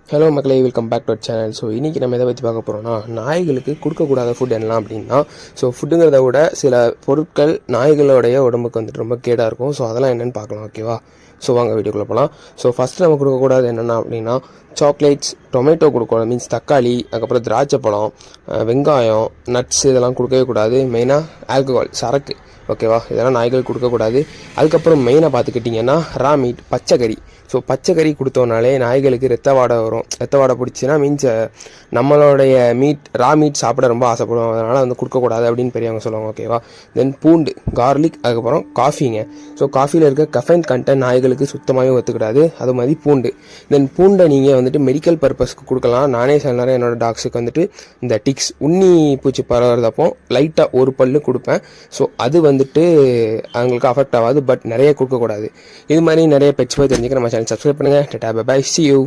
Hello மக்களே, welcome back to our channel. So இன்றைக்கி நம்ம எதை பற்றி பார்க்க போகிறோம்னா, நாய்களுக்கு கொடுக்கக்கூடாத ஃபுட் என்னலாம் அப்படின்னா, ஸோ ஃபுட்டுங்கிறத விட சில பொருட்கள் நாய்களுடைய உடம்புக்கு வந்துட்டு ரொம்ப கேடாக இருக்கும். ஸோ அதெல்லாம் என்னென்னு பார்க்கலாம், ஓகேவா? ஸோ வாங்க வீடியோக்குள்ளே போகலாம். ஸோ ஃபஸ்ட்டு நம்ம கொடுக்கக்கூடாது என்னென்னா அப்படின்னா, சாக்லேட்ஸ், டொமேட்டோ கொடுக்கக்கூடாது, மீன்ஸ் தக்காளி, அதுக்கப்புறம் திராட்சை பழம், வெங்காயம், நட்ஸ் இதெல்லாம் கொடுக்கவே கூடாது. மெயினாக ஆல்கஹால், சரக்கு, ஓகேவா? இதெல்லாம் நாய்கள் கொடுக்கக்கூடாது. அதுக்கப்புறம் மெயினாக பார்த்துக்கிட்டிங்கன்னா ரா மீட், பச்சைக்கறி. ஸோ பச்சைக்கறி கொடுத்தோன்னாலே நாய்களுக்கு ரத்த வாடை வரும். ரத்த வாடை பிடிச்சின்னா மீன்ஸ் நம்மளுடைய ரா மீட் சாப்பிட ரொம்ப ஆசைப்படுவோம். அதனால் வந்து கொடுக்கக்கூடாது அப்படின்னு பெரியவங்க சொல்லுவாங்க, ஓகேவா? தென் பூண்டு, கார்லிக், அதுக்கப்புறம் காஃபிங்க. ஸோ காஃபியில் இருக்க கஃபைன் கண்டென்ட் நாய்களுக்கு சுத்தமாகவே ஒத்துக்கிடாது. அது மாதிரி பூண்டு. தென் பூண்டை நீங்கள் வந்துட்டு மெடிக்கல் பர்பஸ்க்கு கொடுக்கலாம். நானே சில நேரம் என்னோடய டாக்ஸுக்கு வந்துட்டு இந்த டிக்ஸ், உண்ணி பூச்சி பரவுறதப்போ லைட்டாக ஒரு பல்லு கொடுப்பேன். ஸோ அது வந்துட்டு அவங்களுக்கு அஃபெக்ட் ஆகாது, பட் நிறைய கொடுக்கக்கூடாது. இது மாதிரி நிறைய பெட்ஸ் போய் தெரிஞ்சுக்க நம்ம சேனல் சப்ஸ்கிரைப் பண்ணுங்கள். Tata, bye bye, see you.